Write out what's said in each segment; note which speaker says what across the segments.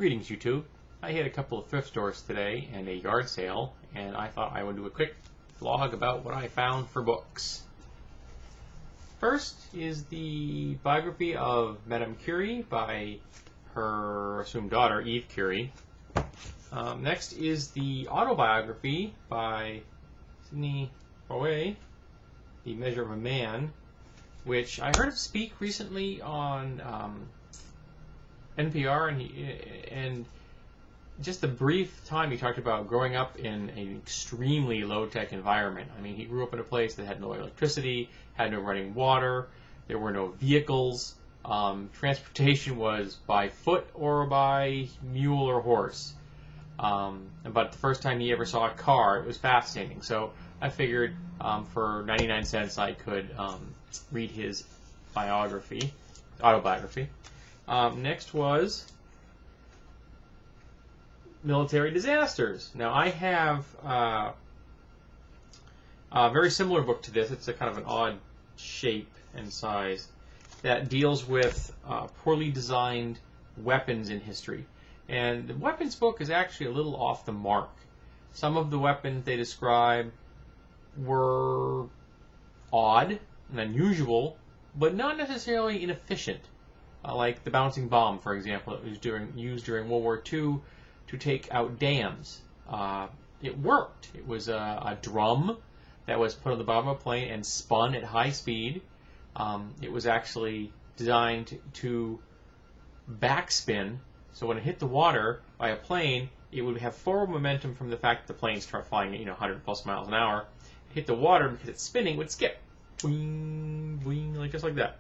Speaker 1: Greetings, YouTube. I hit a couple of thrift stores today and a yard sale, and I thought I would do a quick vlog about what I found for books. First is the biography of Madame Curie by her assumed daughter, Eve Curie. Next is the autobiography by Sidney Poitier, The Measure of a Man, which I heard him speak recently on NPR, and just the brief time he talked about growing up in an extremely low-tech environment. I mean, he grew up in a place that had no electricity, had no running water, there were no vehicles, transportation was by foot or by mule or horse. But the first time he ever saw a car, it was fascinating. So I figured for 99 cents I could read his autobiography. Next was military disasters. Now I have a very similar book to this. It's a kind of an odd shape and size that deals with poorly designed weapons in history. And the weapons book is actually a little off the mark. Some of the weapons they describe were odd and unusual, but not necessarily inefficient. Like the bouncing bomb, for example, that was used during World War II to take out dams. It worked. It was a drum that was put on the bottom of a plane and spun at high speed. It was actually designed to backspin, so when it hit the water by a plane, it would have forward momentum from the fact that the plane started flying at 100 plus miles an hour. It hit the water, because it's spinning, it would skip. Boing, boing, just like that.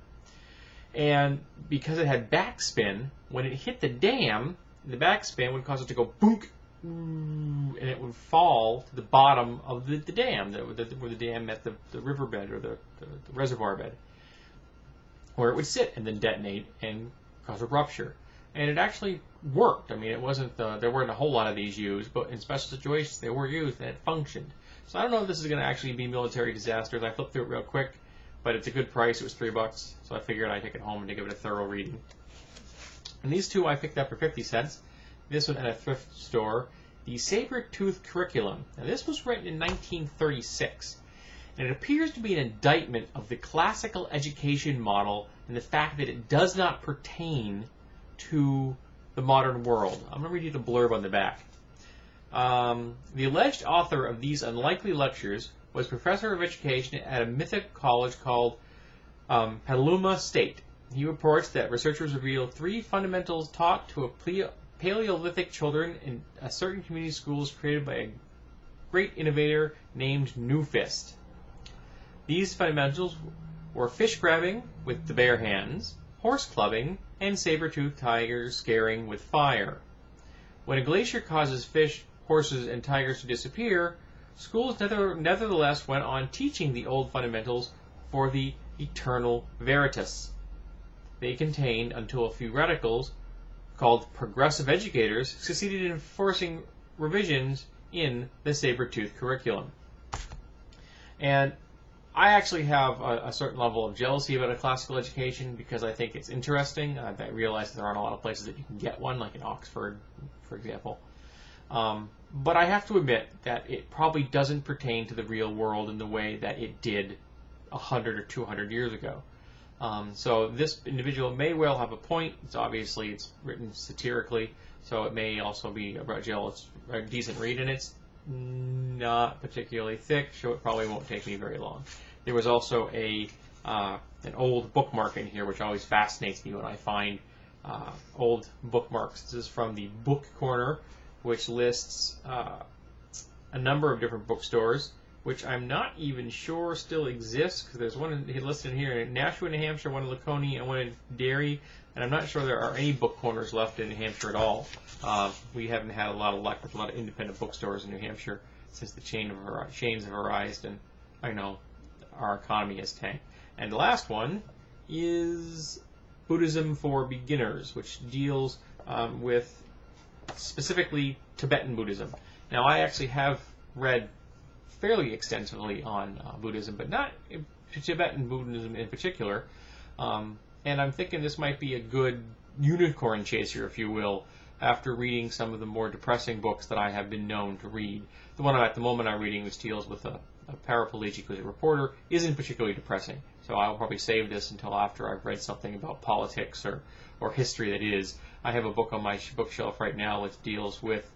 Speaker 1: And because it had backspin, when it hit the dam, the backspin would cause it to go boonk, and it would fall to the bottom of the dam, where the dam met the riverbed or the reservoir bed, where it would sit and then detonate and cause a rupture. And it actually worked. I mean, it wasn't there weren't a whole lot of these used, but in special situations they were used and it functioned. So I don't know if this is going to actually be military disasters. I flipped through it real quick, but it's a good price. It was $3, so I figured I'd take it home and to give it a thorough reading. And these two I picked up for 50 cents. This one at a thrift store. The Sabertooth Curriculum. Now this was written in 1936, and it appears to be an indictment of the classical education model and the fact that it does not pertain to the modern world. I'm going to read you the blurb on the back. The alleged author of these unlikely lectures was professor of education at a mythic college called Petaluma State. He reports that researchers reveal 3 fundamentals taught to Paleolithic children in a certain community schools created by a great innovator named Newfist. These fundamentals were fish grabbing with the bare hands, horse clubbing, and saber-toothed tigers scaring with fire. When a glacier causes fish, horses, and tigers to disappear, schools nevertheless went on teaching the old fundamentals for the eternal veritas. They contained, until a few radicals, called progressive educators, succeeded in forcing revisions in the Sabertooth Curriculum. And I actually have a certain level of jealousy about a classical education because I think it's interesting. I realize that there aren't a lot of places that you can get one, like in Oxford, for example. But I have to admit that it probably doesn't pertain to the real world in the way that it did 100 or 200 years ago. So this individual may well have a point. It's written satirically, so it may also be a decent read, and it's not particularly thick, so it probably won't take me very long. There was also an old bookmark in here, which always fascinates me when I find old bookmarks. This is from the Book Corner, which lists a number of different bookstores, which I'm not even sure still exists, because there's one listed in here in Nashua, New Hampshire, one in Laconia, and one in Derry, and I'm not sure there are any book corners left in New Hampshire at all. We haven't had a lot of luck with a lot of independent bookstores in New Hampshire since the chains have arisen, and I know our economy has tanked. And the last one is Buddhism for Beginners, which deals with specifically Tibetan Buddhism. Now, I actually have read fairly extensively on Buddhism, but not Tibetan Buddhism in particular. And I'm thinking this might be a good unicorn chaser, if you will, after reading some of the more depressing books that I have been known to read. The one at the moment I'm reading, which deals with a paraplegic who's a reporter, isn't particularly depressing. So I'll probably save this until after I've read something about politics or history that is. I have a book on my bookshelf right now which deals with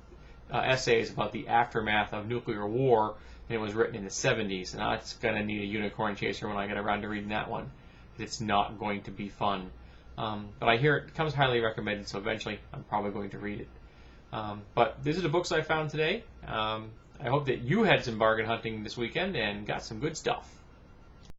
Speaker 1: essays about the aftermath of nuclear war, and it was written in the 70s, and that's going to need a unicorn chaser when I get around to reading that one. It's not going to be fun. But I hear it comes highly recommended, so eventually I'm probably going to read it. But these are the books I found today. I hope that you had some bargain hunting this weekend and got some good stuff.